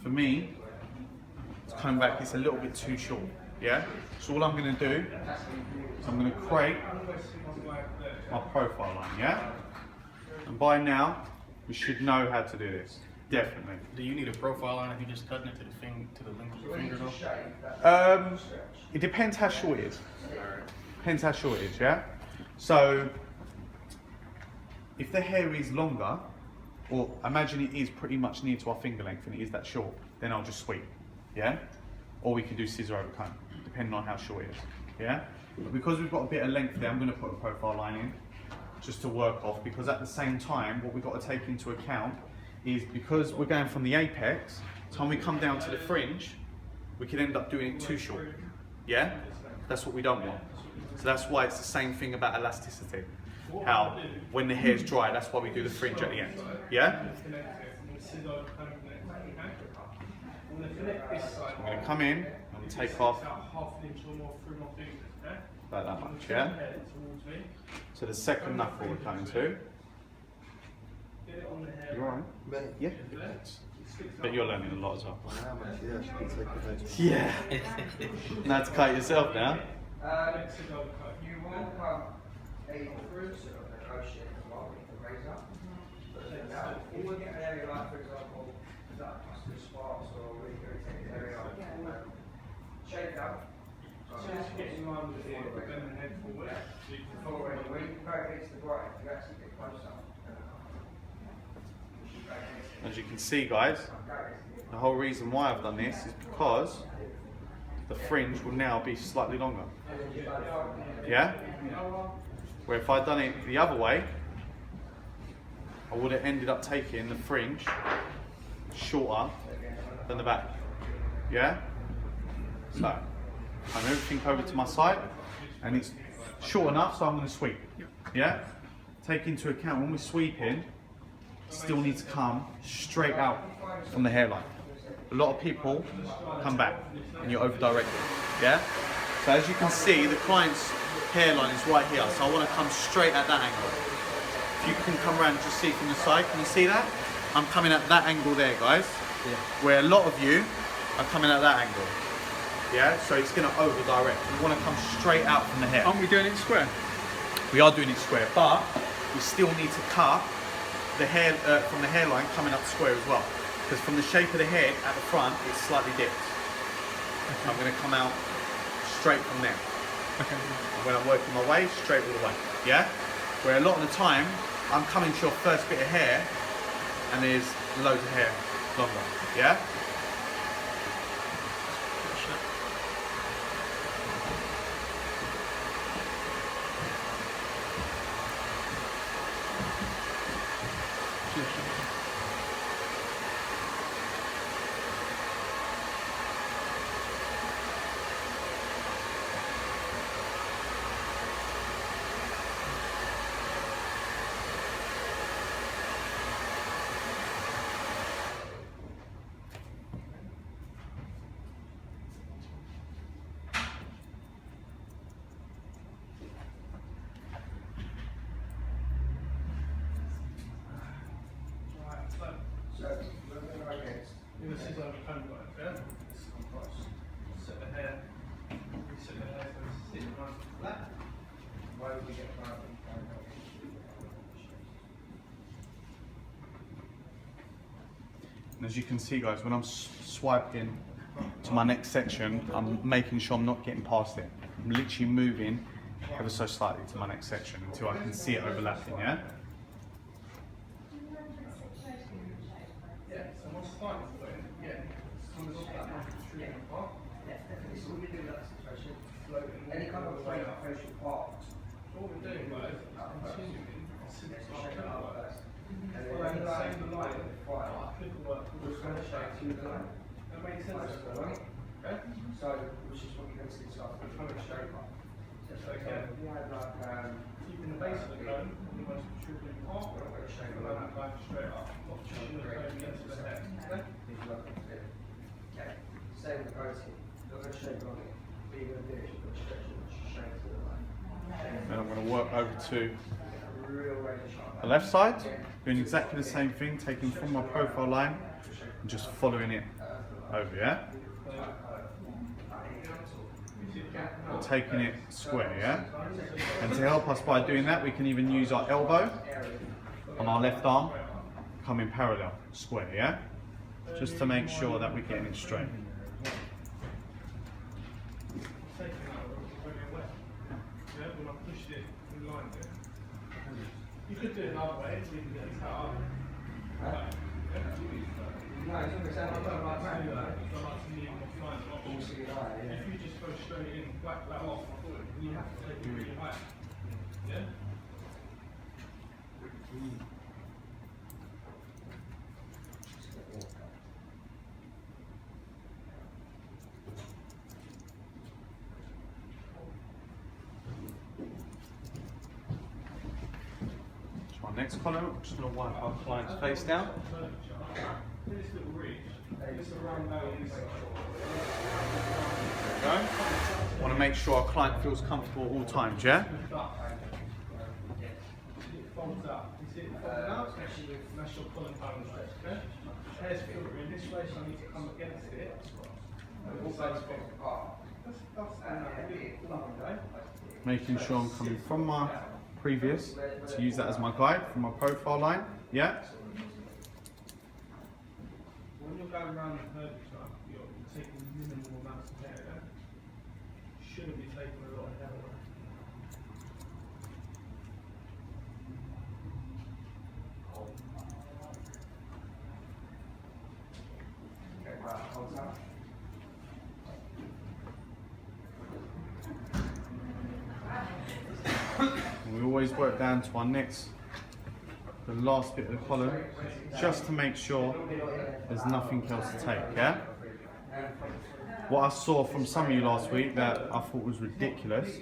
for me, it's coming back, it's a little bit too short, yeah? So all I'm gonna do is I'm gonna create my profile line, yeah? And by now, we should know how to do this, definitely. Do you need a profile line if you're just cutting it to the length of the finger though? It depends how short it is. Depends how short it is, yeah? So, if the hair is longer, or imagine it is pretty much near to our finger length and it is that short, then I'll just sweep, yeah? Or we can do scissor over comb, depending on how short it is, yeah? But because we've got a bit of length there, I'm gonna put a profile line in, just to work off, because at the same time, what we've got to take into account is because we're going from the apex, time we come down to the fringe, we could end up doing it too short, yeah? That's what we don't want. So that's why it's the same thing about elasticity. How, when the hair's dry, that's why we do the fringe at the end, yeah? So I'm going to come in and take off about that much, yeah? So the second knuckle we're coming to. You alright? Yeah. But you're learning a lot as well. Yeah. Now to cut yourself now. You will come a fruit of negotiate as well with the razor. But now, if you look at an area like, for example, that custard sparks or really irritated area, shake up. So just get in line with the bend the head forward. Forward. When you go against the right, you actually get closer. As you can see, guys, the whole reason why I've done this is because the fringe will now be slightly longer. Yeah? Where if I'd done it the other way, I would have ended up taking the fringe shorter than the back. Yeah? So, I move everything over to my side, and it's short enough, so I'm going to sweep. Yeah? Take into account when we're sweeping, still need to come straight out from the hairline. A lot of people come back and you're over directed, yeah? So as you can see, the client's hairline is right here, so I want to come straight at that angle. If you can come around and just see from the side, can you see that? I'm coming at that angle there, guys, where a lot of you are coming at that angle, yeah? So it's going to over direct. We want to come straight out from the hair. Aren't we doing it square? We are doing it square, but we still need to cut the hair from the hairline coming up square as well, because from the shape of the head at the front it's slightly dipped. Okay. I'm going to come out straight from there. Okay. And when I'm working my way, straight all the way. Yeah? Where a lot of the time I'm coming to your first bit of hair and there's loads of hair longer. Yeah? So, we're going to go against. This is over comb line, yeah? Set the hair. Set the hair so it's sitting nice and flat. Why would we get flat? And as you can see, guys, when I'm swiping to my next section, I'm making sure I'm not getting past it. I'm literally moving ever so slightly to my next section until I can see it overlapping, yeah? Yeah, so what's starting point, yeah, some of that might be true apart. So what we do in that situation, any kind of facial part. So what we're doing, guys, is continuing since our tempo first. And We're then the same line, fire. our clipper work, We're just going to show you the line. that makes sense, okay? So, which is what you're going to see, so I'm trying to show you. So, Okay. we had like, Keeping the base of the comb almost protruding apart, I'm going to show you and then that line straight up, not pushing the comb into the head, okay? Okay, same with the goatee. You're going to shape on it. What you're going to do is you're going to stretch it straight to the line. Then I'm going to work over to Real razor sharp. the left side, doing exactly the same thing, taking from my profile line and just following it over, yeah? We're taking it square, yeah? And to help us by doing that, we can even use our elbow on our left arm, coming parallel, square, yeah? Just to make sure that we're getting it straight. You could do it another way, so you can get it cut up. No, it's not the same. I've done like that. If you just go straight in, whack that off, then you have to take it really high. Yeah? So our next column, I'm just going to wipe our client's face down. This little ridge, this around now is Go. Want to make sure our client feels comfortable at all times, yeah? it folds up. You see it fold out, that's your column bone stretch, okay? Hair's filtering this way, so I need to come against it. Making sure I'm coming from my previous to use that as my guide from my profile line, yeah? When you're going around the curve, you're taking minimal amounts of hair, yeah? You shouldn't be taking a lot of hair away. And we always work down to our next, the last bit of the column, just to make sure there's nothing else to take, yeah? What I saw from some of you last week that I thought was ridiculous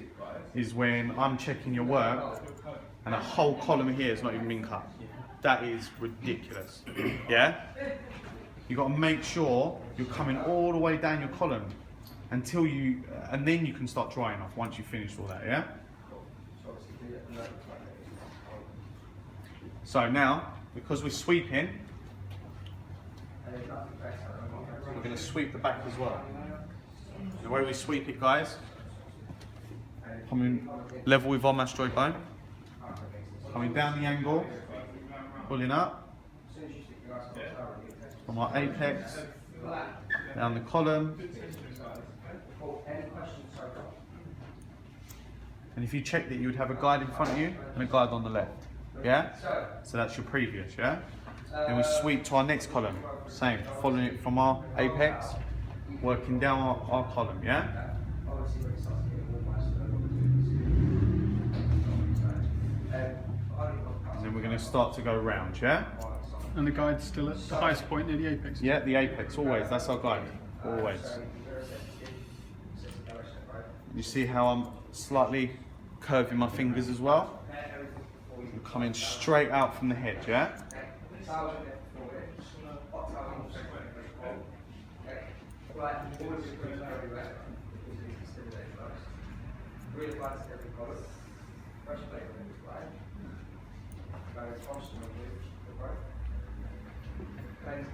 is when I'm checking your work and a whole column here has not even been cut. That is ridiculous, yeah? You've got to make sure you're coming all the way down your column until you, and then you can start drying off once you've finished all that, yeah? So now, because we're sweeping, we're going to sweep the back as well. The way we sweep it, guys, coming level with our mastroid bone, coming down the angle, pulling up from our apex, down the column. And if you check that, you would have a guide in front of you and a guide on the left. Yeah? So that's your previous, yeah? Then we sweep to our next column. Same, following it from our apex, working down our column, yeah? And then we're going to start to go round, yeah? And the guide's still at the highest point near the apex? Yeah, the apex, always. That's our guide. Always. You see how I'm slightly curving my fingers as well? I'm coming straight out from the head, yeah?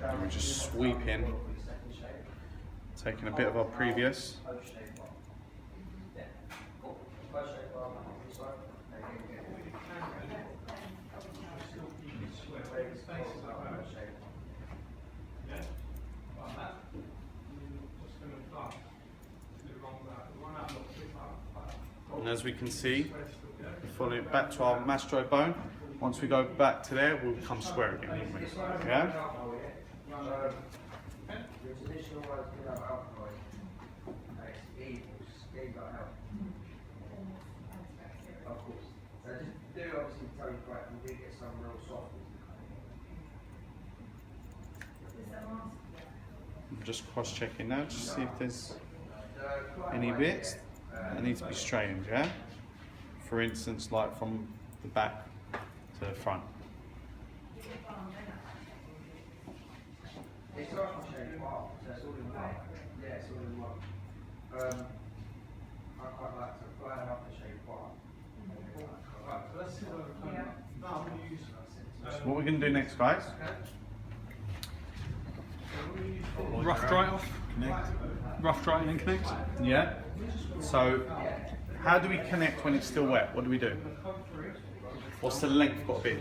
And we're just sweeping, taking a bit of our previous. And as we can see, we follow it back to our mastroid bone. Once we go back to there, we'll become square again, won't we? Yeah? I'm just cross-checking now, just to see if there's any bits that need to be straightened, yeah? For instance, like from the back to the front. It's not a shape part, so it's all in one. Yeah, it's all in one. I quite like to fly out the shape part. Right, so let's see what we're doing. No, I'm going to use So what we're going to do next, guys, So Rough dry off. Connect. Rough dry and then connect. Yeah. So, how do we connect when it's still wet? What do we do? What's the length got to be?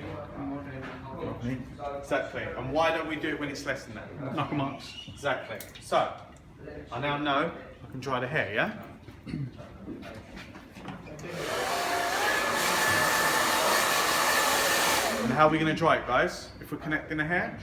Exactly. And why don't we do it when it's less than that? Knuckle marks. Exactly. So, I now know I can dry the hair, yeah? And how are we going to dry it, guys? If we're connecting the hair?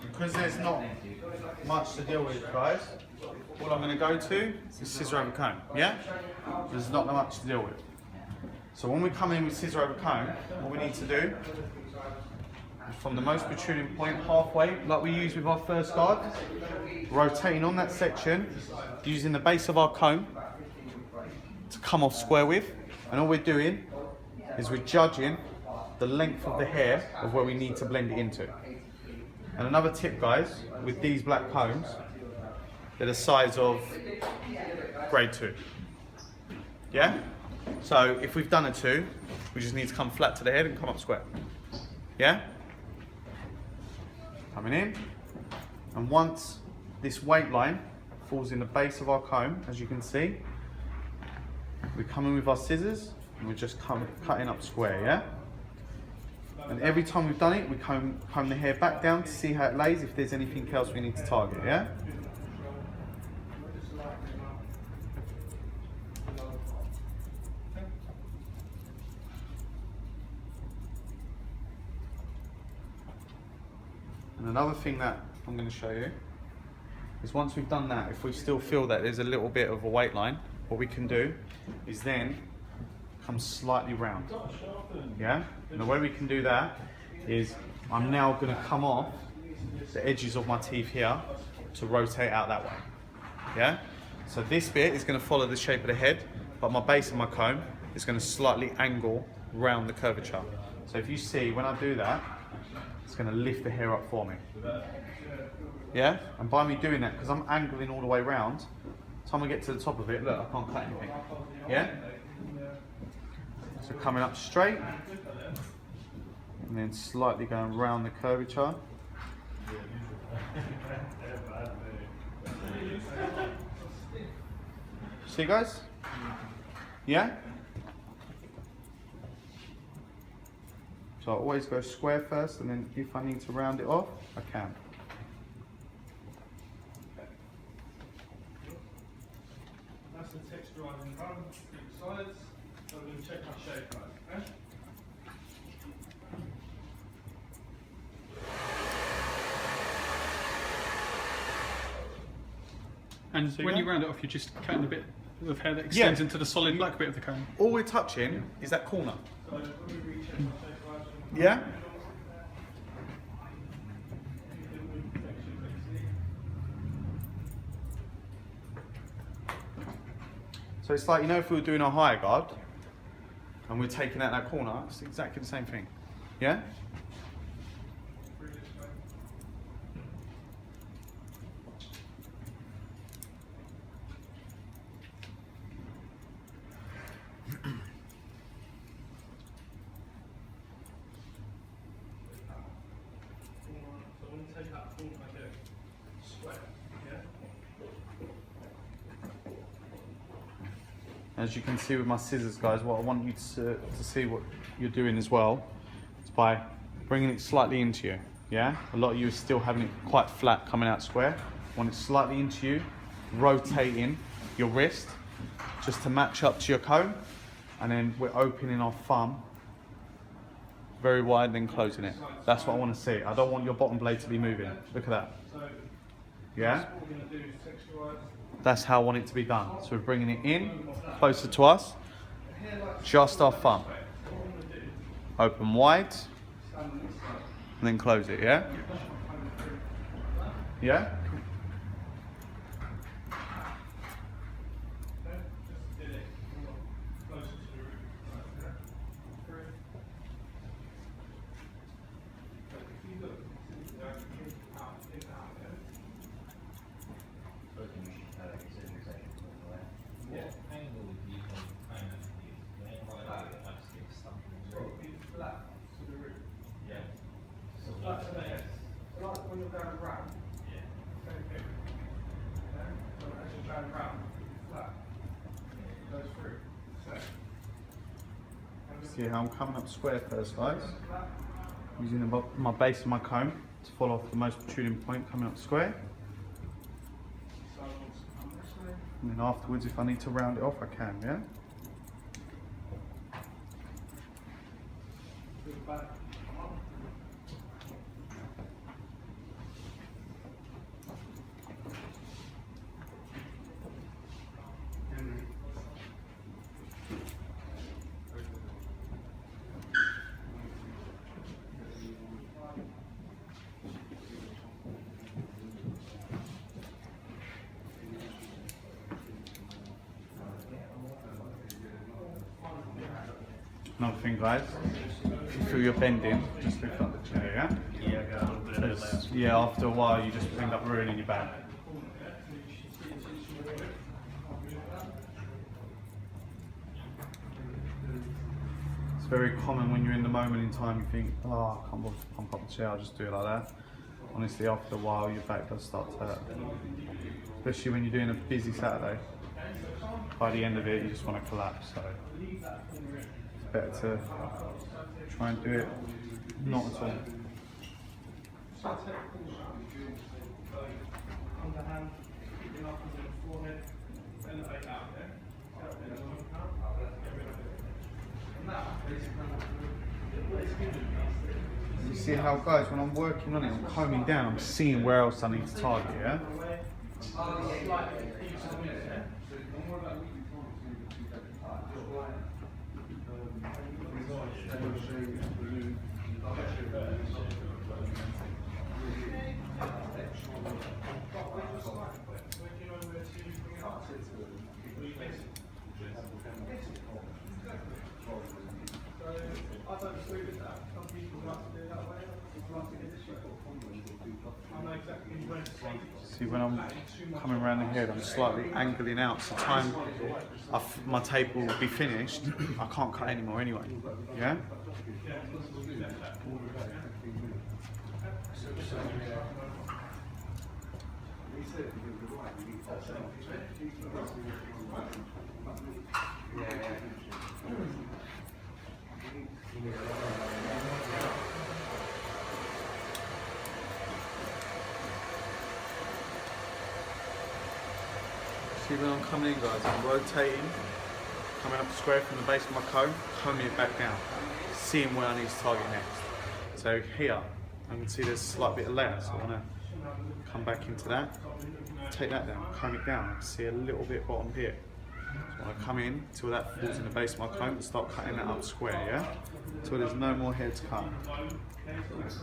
Because there's not much to deal with, guys, all I'm going to go to is scissor over comb, yeah? There's not much to deal with. So when we come in with scissor over comb, what we need to do is from the most protruding point halfway, like we use with our first guard, rotating on that section, using the base of our comb to come off square with, and all we're doing is we're judging the length of the hair of where we need to blend it into. And another tip, guys, with these black combs, they're the size of grade 2. Yeah? So if we've done a 2, we just need to come flat to the head and come up square. Yeah? Coming in. And once this weight line falls in the base of our comb, as you can see, we come in with our scissors and we're just cutting up square, yeah? And every time we've done it, we comb the hair back down to see how it lays, if there's anything else we need to target, yeah? And another thing that I'm going to show you is once we've done that, if we still feel that there's a little bit of a weight line, what we can do is then come slightly round, yeah? And the way we can do that is I'm now going to come off the edges of my teeth here to rotate out that way, yeah? So this bit is going to follow the shape of the head, but my base of my comb is going to slightly angle round the curvature. So if you see, when I do that, it's going to lift the hair up for me, yeah? And by me doing that, because I'm angling all the way round, time I get to the top of it, look, I can't cut anything, yeah? So coming up straight, and then slightly going round the curvature. See, guys? Yeah? So I always go square first, and then if I need to round it off, I can. That's the texturizing comb, sides. So we're going to check our shape, guys. Okay? And So when you you round it off, you're just cutting a bit of hair that extends into the solid black bit of the comb. All we're touching is that corner. So when we recheck our shape, guys, Yeah? So it's like, you know, if we were doing a higher guard and we're taking out that corner, it's exactly the same thing. Yeah? so when you take out the corner, I get square. Yeah? As you can see with my scissors, guys, what I want you to see what you're doing as well is by bringing it slightly into you, yeah? A lot of you are still having it quite flat coming out square. Want it slightly into you, rotating your wrist just to match up to your comb, and then we're opening our thumb very wide and then closing it. That's what I want to see. I don't want your bottom blade to be moving. Look at that. So Yeah? what we're going to do is texturize. That's how I want it to be done. So we're bringing it in, closer to us, just our thumb. Open wide, and then close it, yeah? Yeah? Like today, yes. Like when you're going round. Yeah. Same thing. Yeah. So as you're going round, flat. It goes through. So. See how I'm coming up square first, guys? Using my base of my comb to follow off the most protruding point, coming up square. And then afterwards, if I need to round it off, I can, yeah? Another thing, guys, if you feel you're bending, just lift up the chair, yeah? Yeah, I got a little bit of that last. Yeah, after a while, you just end up ruining your back. It's very common when you're in the moment in time, you think, oh, I can't bother to pump up the chair, I'll just do it like that. Honestly, after a while, your back does start to hurt. Especially when you're doing a busy Saturday. By the end of it, you just want to collapse. So it's better to try and do it not at all. Underhand, keeping up into the forehead, elevate out there. You see how, guys, when I'm working on it, I'm combing down, I'm seeing where else I need to target, yeah? I don't agree with that. Some people like to do it that way. People like to get this way. I know exactly where to say. See, when I'm coming around the head, I'm slightly angling out. So time my tape will be finished, I can't cut anymore anyway. Yeah? See, when I'm coming in, guys, I'm rotating, coming up square from the base of my comb, combing it back down, seeing where I need to target next. So here, I can see there's a slight bit of layer, so I want to come back into that, take that down, comb it down, I can see a little bit bottom here. So I come in till that falls in the base of my comb and start cutting that up square, yeah? Till there's no more hair to cut. That's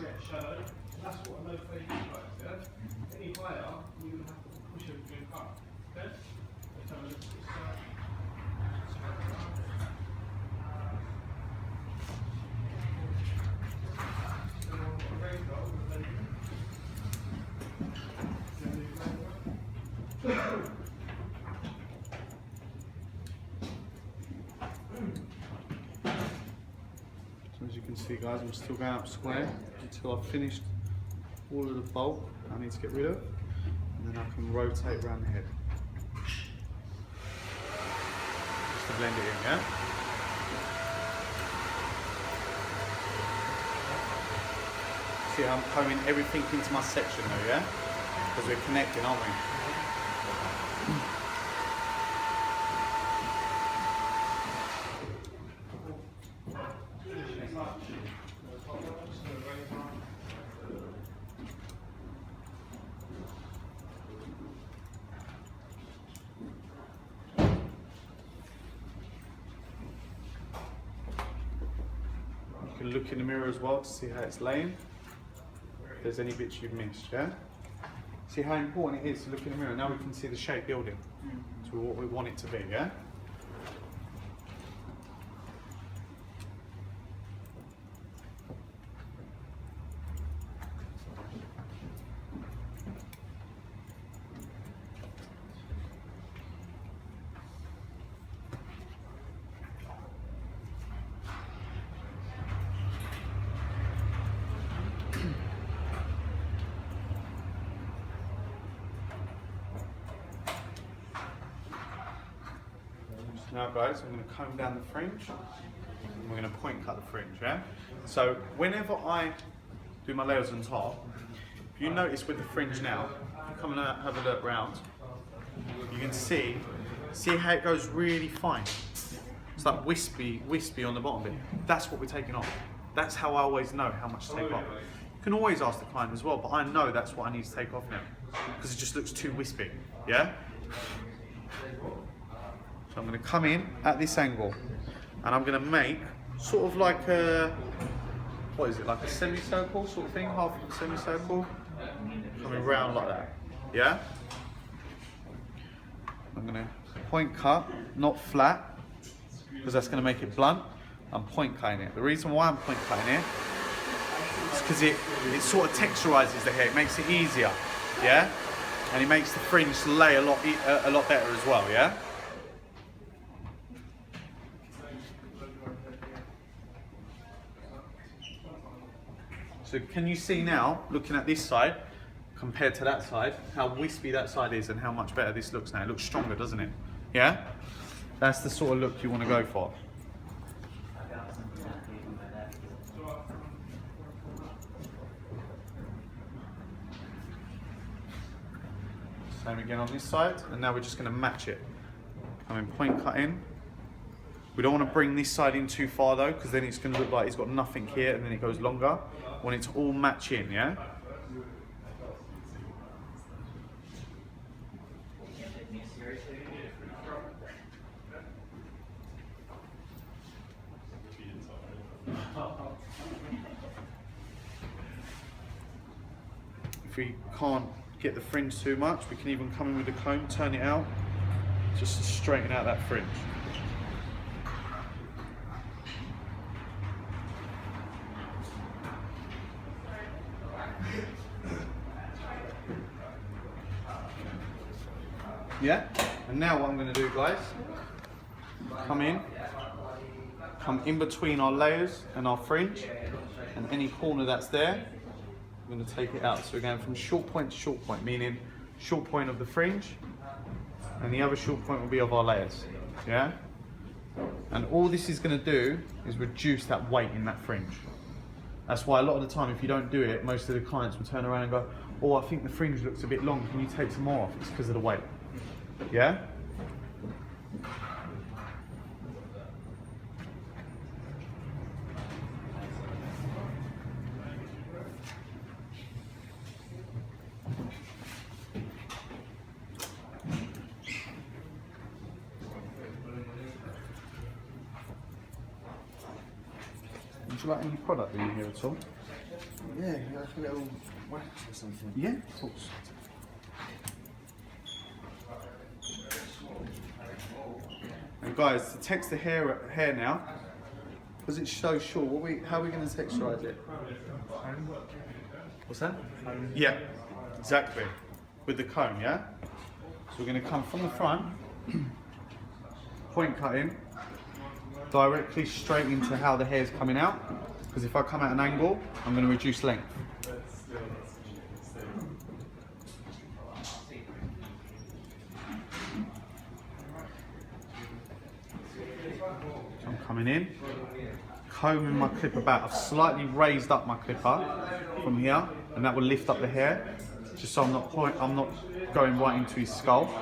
what I know for you guys, yeah? Any higher, you're going to have to push everything up, okay? Let's have a look at this side. So as you can see, guys, I'm still going up square until I've finished all of the bulk I need to get rid of, and then I can rotate around the head. Just to blend it in, yeah? See how I'm combing everything into my section though, yeah? Because we're connecting, aren't we? You can look in the mirror as well to see how it's laying. If there's any bits you've missed, yeah? See how important it is to look in the mirror. Now we can see the shape building to what we want it to be, yeah? Now guys, I'm going to comb down the fringe, and we're going to point cut the fringe, yeah? So whenever I do my layers on top, if you notice with the fringe now, if you come and have a look round, you can see how it goes really fine. It's like wispy on the bottom bit. That's what we're taking off. That's how I always know how much to take off. You can always ask the client as well, but I know that's what I need to take off now, because it just looks too wispy, yeah? So I'm going to come in at this angle, and I'm going to make sort of like a, what is it, like a semicircle sort of thing, half of a semicircle, coming round like that, yeah? I'm going to point cut, not flat, because that's going to make it blunt. I'm point cutting it. The reason why I'm point cutting it is because it sort of texturizes the hair, it makes it easier, yeah? And it makes the fringe lay a lot better as well, yeah? So can you see now, looking at this side, compared to that side, how wispy that side is and how much better this looks now? It looks stronger, doesn't it? Yeah? That's the sort of look you want to go for. Same again on this side, and now we're just going to match it. Coming point cut in. We don't want to bring this side in too far though, because then it's going to look like it's got nothing here and then it goes longer. When it's all match in, yeah? If we can't get the fringe too much, we can even come in with the comb, turn it out, just to straighten out that fringe. Yeah? And now what I'm going to do, guys, come in between our layers and our fringe, and any corner that's there, I'm going to take it out. So we're going from short point to short point, meaning short point of the fringe, and the other short point will be of our layers. Yeah? And all this is going to do is reduce that weight in that fringe. That's why a lot of the time, if you don't do it, most of the clients will turn around and go, oh, I think the fringe looks a bit long, can you take some more off? It's because of the weight. Yeah? Would you like any product in here at all? Yeah, like a little wax or something. Yeah, of course. And guys, to text the hair now, because it's so short, how are we going to texturize it? What's that? Yeah, exactly. With the comb, yeah? So we're going to come from the front, point cut in, directly straight into how the hair's coming out. Because if I come at an angle, I'm going to reduce length. I'm coming in, combing my clipper back. I've slightly raised up my clipper from here, and that will lift up the hair, just so I'm not going right into his skull.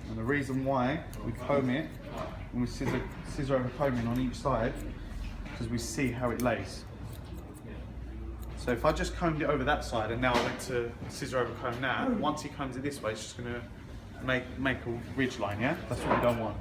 And the reason why we comb it and we scissor over combing on each side, because we see how it lays. So if I just combed it over that side and now I went to scissor over comb now, once he combs it this way, it's just going to make a ridge line, yeah? That's what we don't want.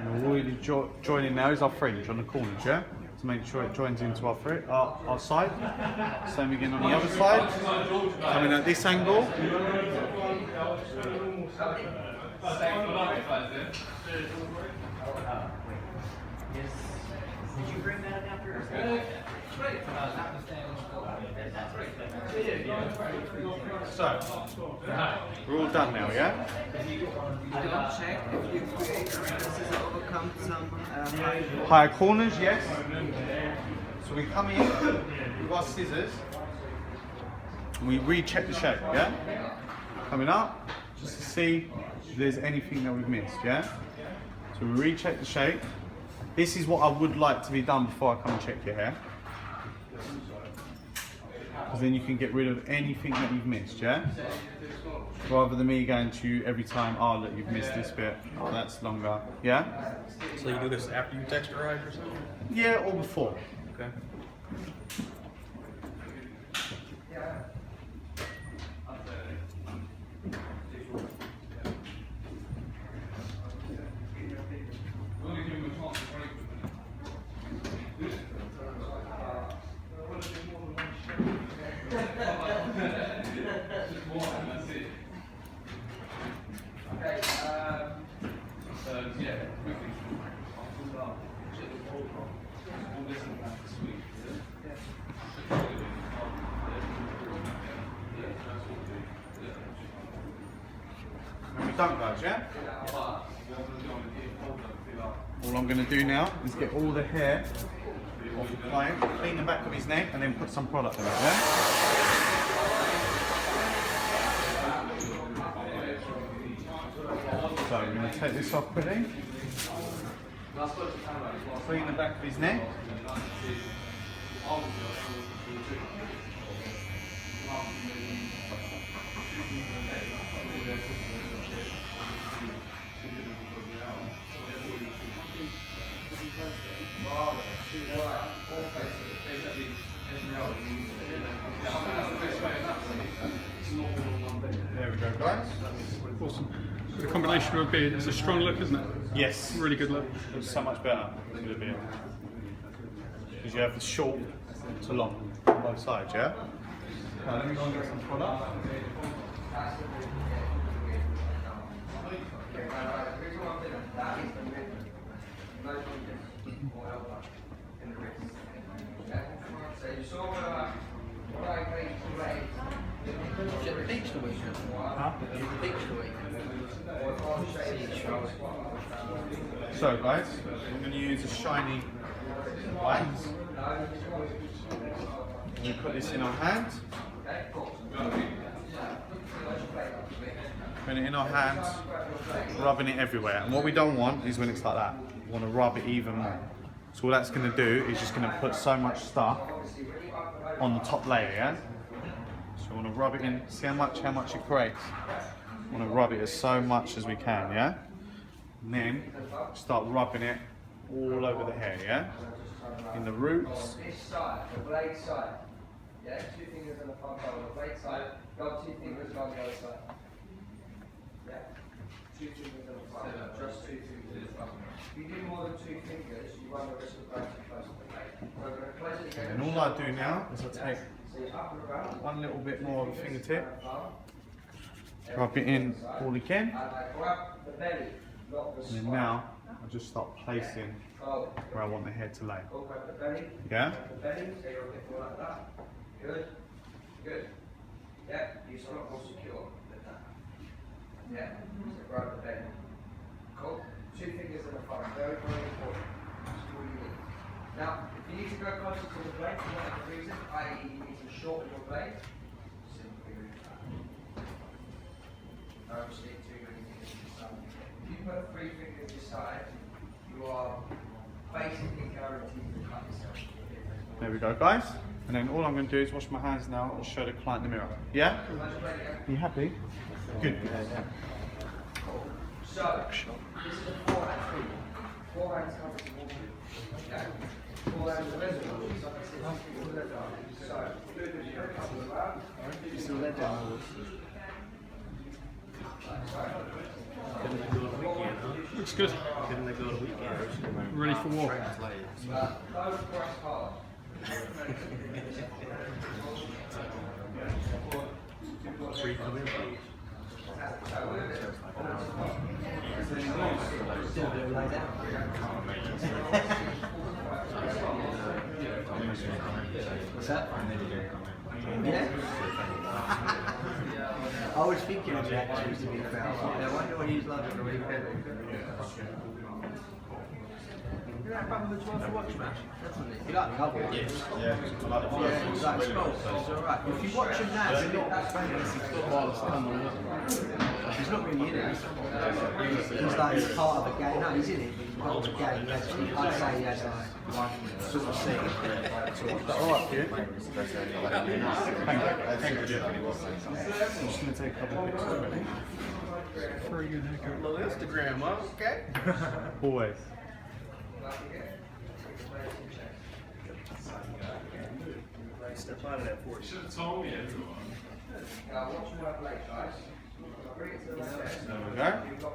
And all we joining now is our fringe on the corners, yeah? To make sure it joins into our side. Same again on the other side. Coming at this angle. Did you bring that after? So, we're all done now, yeah? Don't check if you create this is overcome some Higher corners, yes. So we come in with our scissors and we recheck the shape, yeah? Coming up, just to see if there's anything that we've missed, yeah? So we recheck the shape. This is what I would like to be done before I come and check your hair. Because then you can get rid of anything that you've missed, yeah? Rather than me going to you every time, oh look, you've missed this bit, oh that's longer, yeah? So you do this after you texturize or something? Yeah, or before. Okay. And we're done, guys, yeah? All I'm going to do now is get all the hair off the client, clean the back of his neck, and then put some product in it, yeah? So I'm going to take this off quickly. Clean the back of his neck. There we go, guys. Awesome. The combination of a beard, it's a strong look, isn't it? Yes. Really good look. Looks so much better with a beard. Because you have the short to long on both sides, yeah? Now let me go and get some product. So guys, I'm going to use a shiny white. We put this in our hand. Putting it in our hands, rubbing it everywhere. And what we don't want is when it's like that. We want to rub it even more. So all that's going to do is just going to put so much stuff on the top layer, yeah? So we want to rub it in, see how much it creates. We want to rub it as so much as we can, yeah? And then start rubbing it all over the hair, yeah? In the roots. This side, the blade side. Yeah, 2 fingers on the front part of the blade side. Got 2 fingers on the other side. Yeah, 2 fingers on the front. Just 2 fingers. If you do more than 2 fingers, you run the risk of going too close to the blade. So we're going to close it again. And all I do now is I take one little bit more of the fingertip, rub it in all again, And I grab the belly, not the and then spine. now I just start placing Oh, where I want the hair to lay. go grab the belly. Yeah? Grab the belly, so you're a bit more like that. Good. Good. Yeah, you're a lot more secure than that. Yeah, so grab the belly. Cool. 2 fingers in the front, very, very important. That's all you need. Now, if you need to go closer to the blade for whatever reason, i.e. you need to shorten your blade, simply move that. Don't stick too many fingers to the side. If you put 3 fingers this side, you are basically guaranteed to cut yourself. There we go, guys. And then all I'm going to do is wash my hands now and show the client the mirror. Yeah? Are you happy? Good. So, this is a forehand. Forehand's covered the wall. Okay. Forehand's a reservoir. So, do the couple of that. It's a leather. Couldn't they go on the weekend, huh? Looks good. Couldn't they go on the weekend? Ready for war. Free come in. What's that? Yeah? I was thinking of that to be fair. I wonder what he's like on the weekend. You like Brother the 12th Watch match? Definitely. You like the cover? Yes. Yeah, I like the Yeah, first he's like scroll, so it's alright. If you watch him now, you're not fantasy football. He's not really in it. He's like part of a game. No, he's in it, but he's part of a game. I'd say he has like one sort of seat. Alright, yeah. Thank you. I'm just going to take a couple of pictures. Very good haircut. Little Instagram, huh? Okay. Always. Step out of that for you. Should have told me everyone. Now, watch my blade, guys. Bring it to the left. There we go.